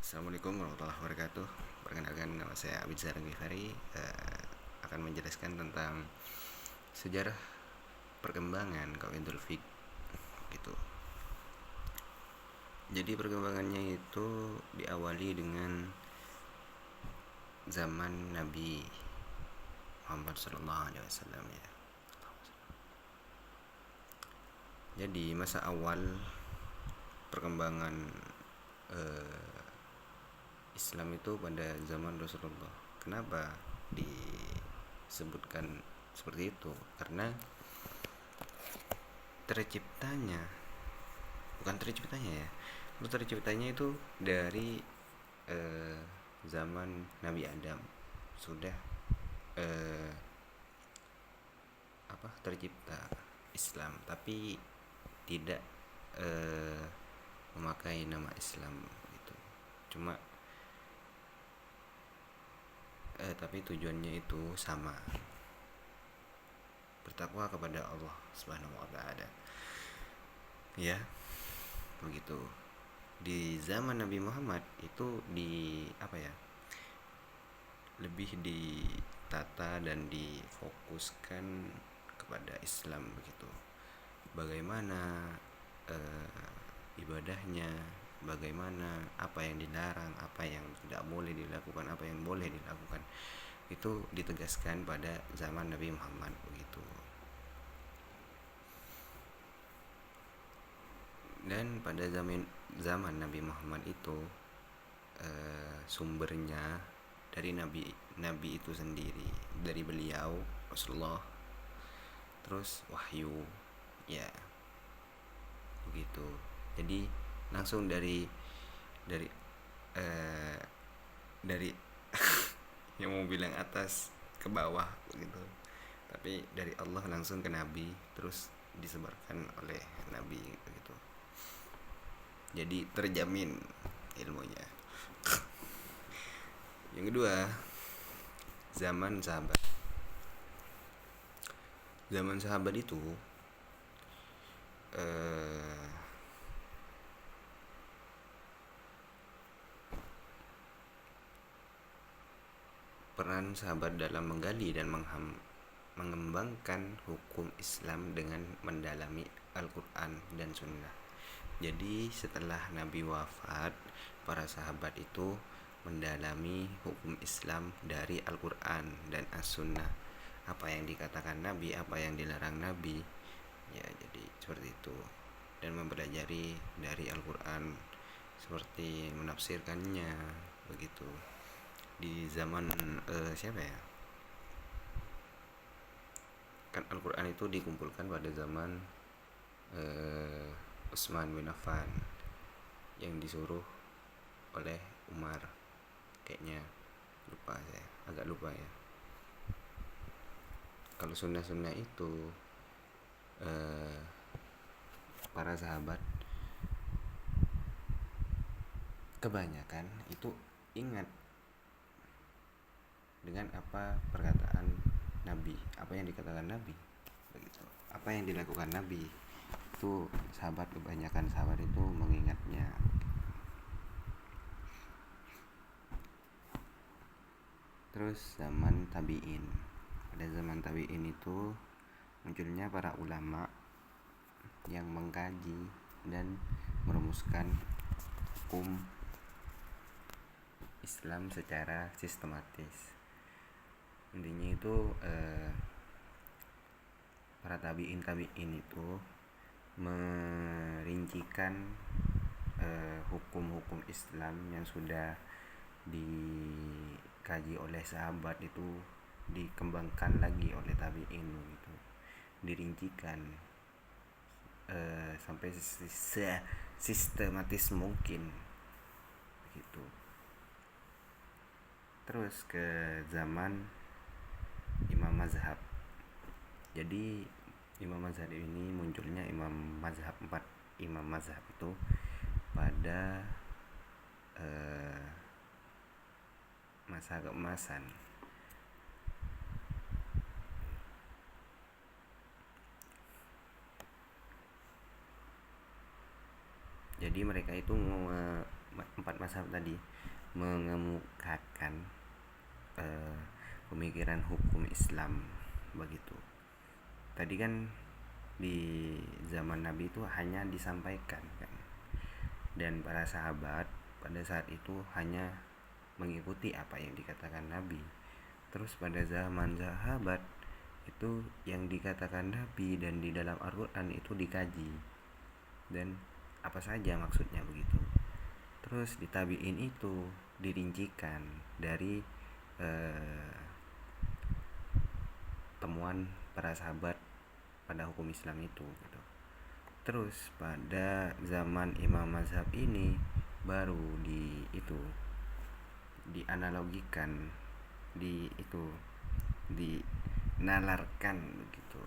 Assalamualaikum warahmatullahi wabarakatuh. Perkenalkan, nama saya Abid Zahra Ghifari. Akan menjelaskan tentang sejarah perkembangan Qawaidul Fiqh gitu. Jadi perkembangannya itu diawali dengan zaman Nabi Muhammad SAW ya. Jadi masa awal perkembangan Islam itu pada zaman Rasulullah. Kenapa disebutkan seperti itu? Karena terciptanya bukan terciptanya ya terciptanya itu dari zaman Nabi Adam sudah tercipta Islam, tapi tidak memakai nama Islam gitu. Cuma tapi tujuannya itu sama, bertakwa kepada Allah Subhanahu wa taala. Ya, begitu. Di zaman Nabi Muhammad itu lebih ditata dan difokuskan kepada Islam begitu. Bagaimana ibadahnya, bagaimana apa yang dilarang, apa yang tidak boleh dilakukan, apa yang boleh dilakukan, itu ditegaskan pada zaman Nabi Muhammad begitu. Dan pada zaman Nabi Muhammad itu sumbernya dari nabi itu sendiri, dari beliau Rasulullah, terus wahyu ya begitu. Jadi langsung dari dari yang mau bilang atas ke bawah begitu, tapi dari Allah langsung ke nabi, terus disebarkan oleh nabi begitu. Jadi terjamin ilmunya. Yang kedua, zaman sahabat. Zaman sahabat itu peran sahabat dalam menggali dan mengembangkan hukum Islam dengan mendalami Al-Quran dan Sunnah. Jadi setelah Nabi wafat, para sahabat itu mendalami hukum Islam dari Al-Quran dan As-Sunnah. Apa yang dikatakan Nabi, apa yang dilarang Nabi, ya jadi seperti itu. Dan mempelajari dari Al-Quran seperti menafsirkannya begitu. Di zaman siapa ya? Kan Al-Quran itu dikumpulkan pada zaman Utsman bin Affan yang disuruh oleh Umar, kayaknya agak lupa ya. Kalau sunnah itu para sahabat kebanyakan itu ingat dengan apa perkataan Nabi, apa yang dikatakan Nabi begitu, apa yang dilakukan Nabi itu kebanyakan sahabat itu mengingatnya. Terus zaman tabi'in. Pada zaman tabi'in itu munculnya para ulama yang mengkaji dan merumuskan hukum Islam secara sistematis. Intinya itu para tabi'in itu merincikan hukum-hukum Islam yang sudah dikaji oleh sahabat itu dikembangkan lagi oleh tabi'in gitu, dirincikan sampai sistematis mungkin gitu. Terus ke zaman Imam Mazhab. Jadi Imam Mazhab ini munculnya empat Imam Mazhab itu pada masa keemasan. Jadi mereka itu empat mazhab tadi mengemukakan pemikiran hukum Islam begitu. Tadi kan di zaman Nabi itu hanya disampaikan kan, dan para sahabat pada saat itu hanya mengikuti apa yang dikatakan Nabi. Terus pada zaman sahabat itu yang dikatakan Nabi dan di dalam Al-Quran itu dikaji dan apa saja maksudnya begitu. Terus di tabi'in itu dirincikan dari temuan para sahabat pada hukum Islam itu gitu. Terus pada zaman Imam Mazhab ini baru dianalogikan, dinalarkan begitu